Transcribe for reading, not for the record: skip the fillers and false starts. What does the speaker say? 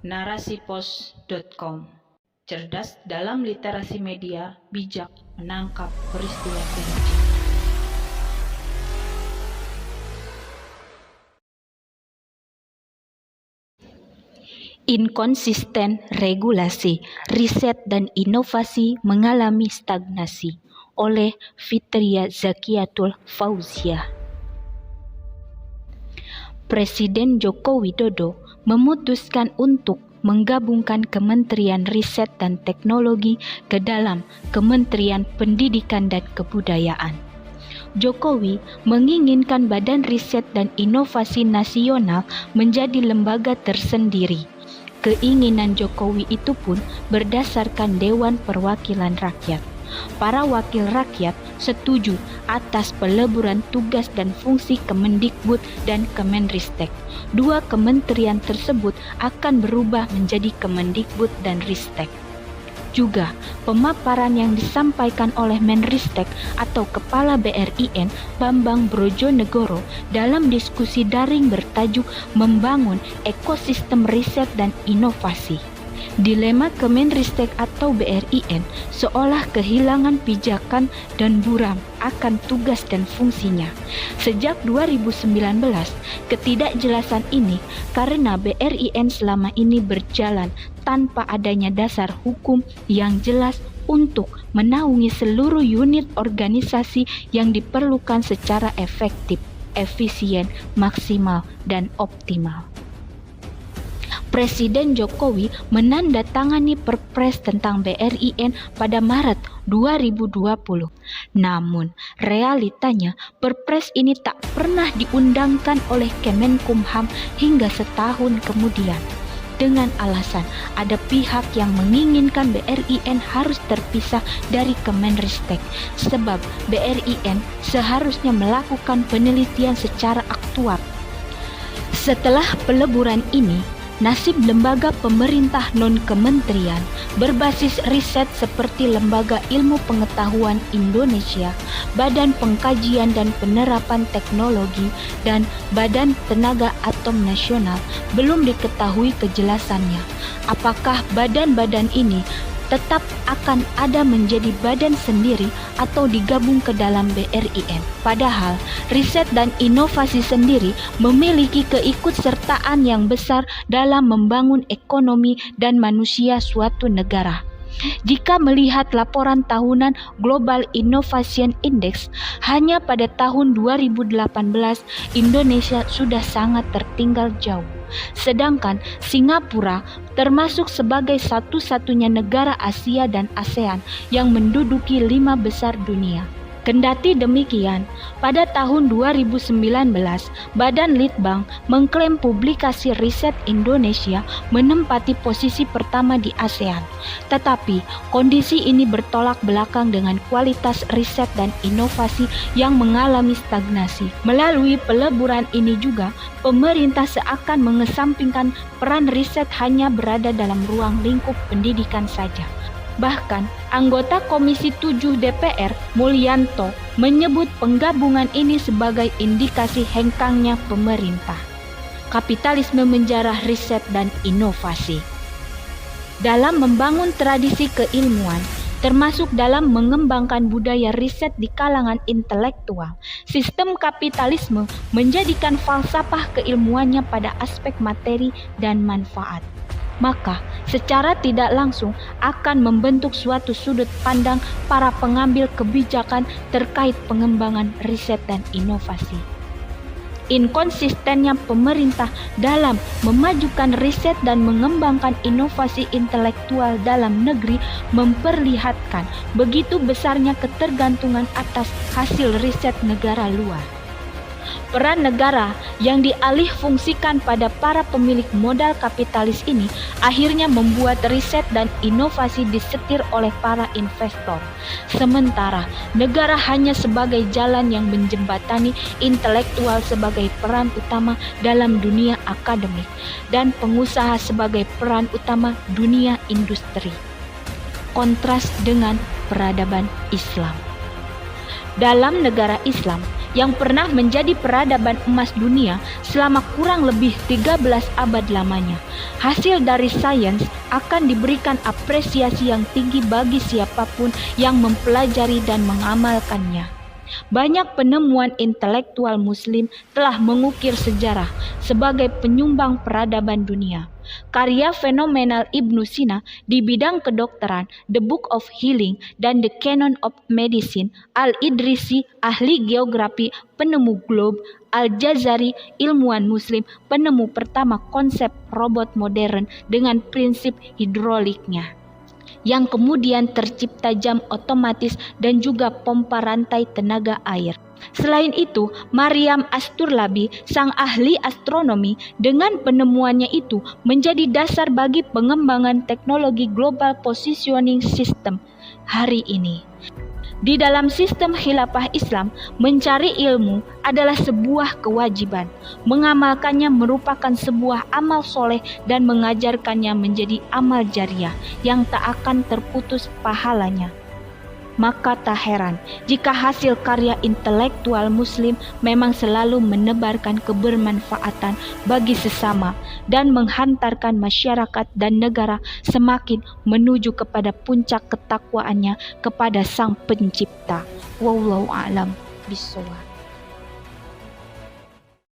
Narasipos.com. Cerdas dalam literasi media, bijak menangkap peristiwa kerugian. Inkonsisten regulasi, riset dan inovasi mengalami stagnasi oleh Fitria Zakiatul Fauziah. Presiden Joko Widodo memutuskan untuk menggabungkan Kementerian Riset dan Teknologi ke dalam Kementerian Pendidikan dan Kebudayaan. Jokowi menginginkan Badan Riset dan Inovasi Nasional menjadi lembaga tersendiri. Keinginan Jokowi itu pun berdasarkan Dewan Perwakilan Rakyat. Para wakil rakyat setuju atas peleburan tugas dan fungsi Kemendikbud dan Kemenristek. Dua kementerian tersebut akan berubah menjadi Kemendikbud dan Ristek. Juga, pemaparan yang disampaikan oleh Menristek atau Kepala BRIN Bambang Brojonegoro dalam diskusi daring bertajuk Membangun Ekosistem Riset dan Inovasi. Dilema Kemenristek atau BRIN seolah kehilangan pijakan dan buram akan tugas dan fungsinya. Sejak 2019, ketidakjelasan ini karena BRIN selama ini berjalan tanpa adanya dasar hukum yang jelas untuk menaungi seluruh unit organisasi yang diperlukan secara efektif, efisien, maksimal, dan optimal. Presiden Jokowi menandatangani Perpres tentang BRIN pada Maret 2020. Namun, realitanya Perpres ini tak pernah diundangkan oleh Kemenkumham hingga setahun kemudian. Dengan alasan ada pihak yang menginginkan BRIN harus terpisah dari Kemenristek, sebab BRIN seharusnya melakukan penelitian secara aktual. Setelah peleburan ini, nasib lembaga pemerintah non-kementerian berbasis riset seperti Lembaga Ilmu Pengetahuan Indonesia, Badan Pengkajian dan Penerapan Teknologi, dan Badan Tenaga Atom Nasional belum diketahui kejelasannya. Apakah badan-badan ini tetap akan ada menjadi badan sendiri atau digabung ke dalam BRIN. Padahal, riset dan inovasi sendiri memiliki keikutsertaan yang besar dalam membangun ekonomi dan manusia suatu negara. Jika melihat laporan tahunan Global Innovation Index, hanya pada tahun 2018 Indonesia sudah sangat tertinggal jauh. Sedangkan Singapura termasuk sebagai satu-satunya negara Asia dan ASEAN yang menduduki 5 besar dunia. Kendati demikian, pada tahun 2019, Badan Litbang mengklaim publikasi riset Indonesia menempati posisi pertama di ASEAN. Tetapi, kondisi ini bertolak belakang dengan kualitas riset dan inovasi yang mengalami stagnasi. Melalui peleburan ini juga, pemerintah seakan mengesampingkan peran riset hanya berada dalam ruang lingkup pendidikan saja. Bahkan, anggota Komisi 7 DPR Mulyanto menyebut penggabungan ini sebagai indikasi hengkangnya pemerintah. Kapitalisme menjarah riset dan inovasi. Dalam membangun tradisi keilmuan, termasuk dalam mengembangkan budaya riset di kalangan intelektual, sistem kapitalisme menjadikan falsafah keilmuannya pada aspek materi dan manfaat. Maka secara tidak langsung akan membentuk suatu sudut pandang para pengambil kebijakan terkait pengembangan riset dan inovasi. Inkonsistennya pemerintah dalam memajukan riset dan mengembangkan inovasi intelektual dalam negeri memperlihatkan begitu besarnya ketergantungan atas hasil riset negara luar. Peran negara yang dialihfungsikan pada para pemilik modal kapitalis ini akhirnya membuat riset dan inovasi disetir oleh para investor. Sementara negara hanya sebagai jalan yang menjembatani intelektual sebagai peran utama dalam dunia akademik dan pengusaha sebagai peran utama dunia industri. Kontras dengan peradaban Islam. Dalam negara Islam, yang pernah menjadi peradaban emas dunia selama kurang lebih 13 abad lamanya. Hasil dari sains akan diberikan apresiasi yang tinggi bagi siapapun yang mempelajari dan mengamalkannya. Banyak penemuan intelektual Muslim telah mengukir sejarah sebagai penyumbang peradaban dunia. Karya fenomenal Ibnu Sina di bidang kedokteran, The Book of Healing dan The Canon of Medicine, Al-Idrisi, ahli geografi, penemu globe, Al-Jazari, ilmuwan Muslim, penemu pertama konsep robot modern dengan prinsip hidroliknya, yang kemudian tercipta jam otomatis dan juga pompa rantai tenaga air. Selain itu, Maryam Asturlabi, sang ahli astronomi, dengan penemuannya itu menjadi dasar bagi pengembangan teknologi global positioning system hari ini. Di dalam sistem khilafah Islam, mencari ilmu adalah sebuah kewajiban. Mengamalkannya merupakan sebuah amal soleh dan mengajarkannya menjadi amal jariah yang tak akan terputus pahalanya. Maka tak heran jika hasil karya intelektual Muslim memang selalu menebarkan kebermanfaatan bagi sesama dan menghantarkan masyarakat dan negara semakin menuju kepada puncak ketakwaannya kepada Sang Pencipta. Wallahu a'lam bishawab.